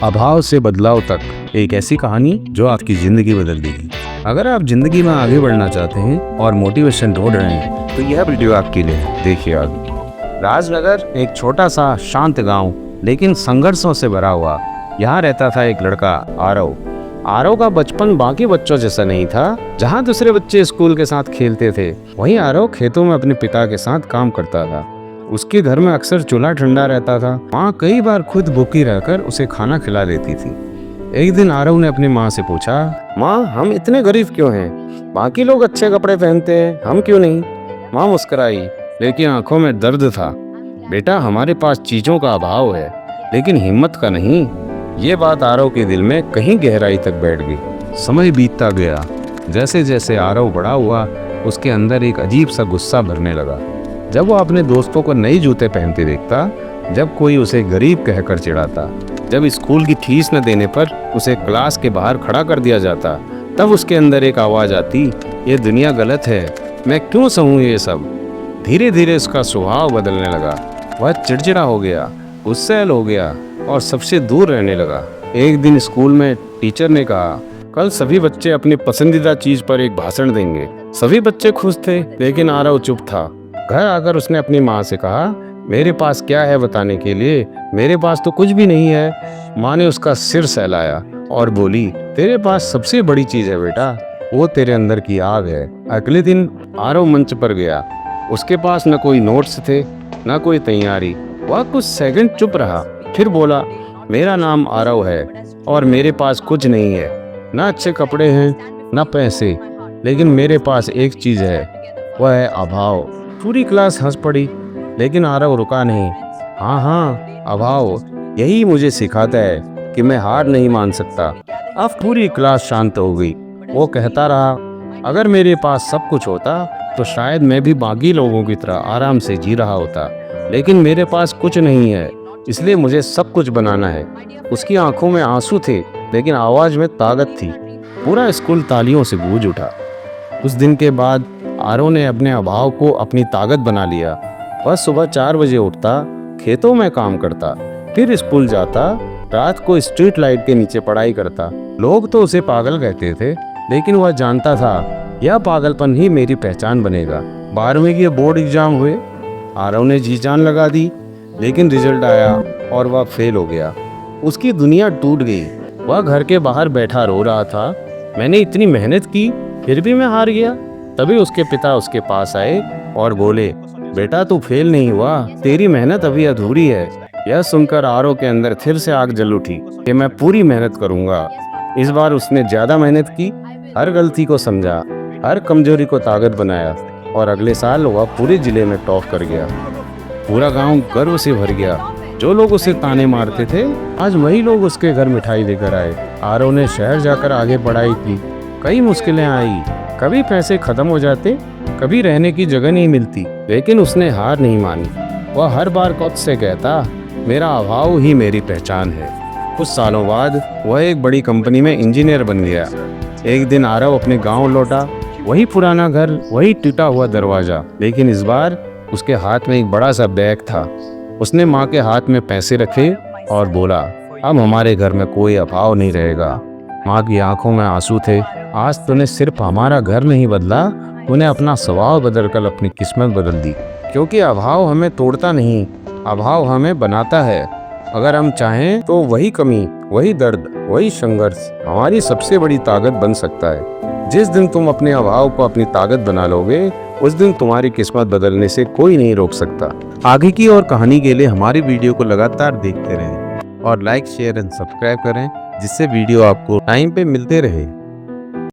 अभाव से बदलाव तक, एक ऐसी कहानी जो आपकी जिंदगी बदल देगी। अगर आप जिंदगी में आगे बढ़ना चाहते हैं और मोटिवेशन ढूंढ रहे हैं तो यह वीडियो आपके लिए है। देखिए आगे। राजनगर एक छोटा सा शांत गांव, लेकिन संघर्षों से भरा हुआ। यहाँ रहता था एक लड़का आरव। आरव का बचपन बाकी बच्चों जैसा नहीं था। जहाँ दूसरे बच्चे स्कूल के साथ खेलते थे, वहीं आरव खेतों में अपने पिता के साथ काम करता था। उसके घर में अक्सर चूल्हा ठंडा रहता था। माँ कई बार खुद भूखी रहकर उसे खाना खिला देती थी। एक दिन आरव ने अपनी माँ से पूछा, माँ हम इतने गरीब क्यों हैं? बाकी लोग अच्छे कपड़े पहनते हैं, हम क्यों नहीं? माँ मुस्कुराई, लेकिन आंखों में दर्द था। बेटा, हमारे पास चीजों का अभाव है, लेकिन हिम्मत का नहीं। ये बात आरव के दिल में कहीं गहराई तक बैठ गई। समय बीतता गया। जैसे जैसे आरव बड़ा हुआ, उसके अंदर एक अजीब सा गुस्सा भरने लगा। जब वो अपने दोस्तों को नए जूते पहनते देखता, जब कोई उसे गरीब कहकर चिढ़ाता, जब स्कूल की फीस न देने पर उसे क्लास के बाहर खड़ा कर दिया जाता, तब उसके अंदर एक आवाज आती, ये दुनिया गलत है, मैं क्यों सहूँ ये सब। धीरे धीरे उसका स्वभाव बदलने लगा। वह चिड़चिड़ा हो गया, गुस्सैल हो गया और सबसे दूर रहने लगा। एक दिन स्कूल में टीचर ने कहा, कल सभी बच्चे अपनी पसंदीदा चीज पर एक भाषण देंगे। सभी बच्चे खुश थे, लेकिन आरव चुप था। घर आकर उसने अपनी माँ से कहा, मेरे पास क्या है बताने के लिए? मेरे पास तो कुछ भी नहीं है। माँ ने उसका सिर सहलाया और बोली, तेरे पास सबसे बड़ी चीज है बेटा, वो तेरे अंदर की आग है। अगले दिन आरव मंच पर गया। उसके पास न कोई नोट्स थे, न कोई तैयारी। वह कुछ सेकंड चुप रहा, फिर बोला, मेरा नाम आरव है और मेरे पास कुछ नहीं है। न अच्छे कपड़े हैं, न पैसे, लेकिन मेरे पास एक चीज है, वह है अभाव। पूरी क्लास हंस पड़ी, लेकिन आरव रुका नहीं। हाँ, अभाव यही मुझे सिखाता है कि मैं हार नहीं मान सकता। अब पूरी क्लास शांत हो गई। वो कहता रहा, अगर मेरे पास सब कुछ होता तो शायद मैं भी बाकी लोगों की तरह आराम से जी रहा होता, लेकिन मेरे पास कुछ नहीं है, इसलिए मुझे सब कुछ बनाना है। उसकी आंखों में आंसू थे, लेकिन आवाज में ताकत थी। पूरा स्कूल तालियों से गूंज उठा। उस दिन के बाद आरव ने अपने अभाव को अपनी ताकत बना लिया। वह सुबह 4 बजे उठता, खेतों में काम करता, फिर स्कूल जाता, रात को स्ट्रीट लाइट के नीचे पढ़ाई करता। लोग तो उसे पागल कहते थे, लेकिन वह जानता था यह पागलपन ही मेरी पहचान बनेगा। 12वीं के बोर्ड एग्जाम हुए। आरव ने जी जान लगा दी, लेकिन रिजल्ट आया और वह फेल हो गया। उसकी दुनिया टूट गई। वह घर के बाहर बैठा रो रहा था, मैंने इतनी मेहनत की, फिर भी मैं हार गया। तभी उसके पिता उसके पास आए और बोले, बेटा तू फेल नहीं हुआ, तेरी मेहनत अभी अधूरी है। यह सुनकर आरव के अंदर फिर से आग जल उठी कि मैं पूरी मेहनत करूंगा। इस बार उसने ज्यादा मेहनत की, हर गलती को समझा, हर कमजोरी को ताकत बनाया और अगले साल वह पूरे जिले में टॉप कर गया। पूरा गांव गर्व से भर गया। जो लोग उसे ताने मारते थे, आज वही लोग उसके घर मिठाई लेकर आए। आरव ने शहर जाकर आगे पढ़ाई की। कई मुश्किलें आई, कभी पैसे खत्म हो जाते, कभी रहने की जगह नहीं मिलती, लेकिन उसने हार नहीं मानी। वह हर बार खुद से कहता, मेरा अभाव ही मेरी पहचान है। कुछ सालों बाद वह एक बड़ी कंपनी में इंजीनियर बन गया। एक दिन आरव अपने गांव लौटा, वही पुराना घर, वही टूटा हुआ दरवाजा, लेकिन इस बार उसके हाथ में एक बड़ा सा बैग था। उसने माँ के हाथ में पैसे रखे और बोला, अब हमारे घर में कोई अभाव नहीं रहेगा। माँ की आंखों में आंसू थे। आज तूने सिर्फ हमारा घर नहीं बदला, तूने अपना स्वभाव बदलकर अपनी किस्मत बदल दी। क्योंकि अभाव हमें तोड़ता नहीं, अभाव हमें बनाता है। अगर हम चाहें तो वही कमी, वही दर्द, वही संघर्ष हमारी सबसे बड़ी ताकत बन सकता है। जिस दिन तुम अपने अभाव को अपनी ताकत बना लोगे, उस दिन तुम्हारी किस्मत बदलने से कोई नहीं रोक सकता। आगे की और कहानी के लिए हमारी वीडियो को लगातार देखते रहें और लाइक, शेयर एंड सब्सक्राइब करें, जिससे वीडियो आपको टाइम पे मिलते रहे।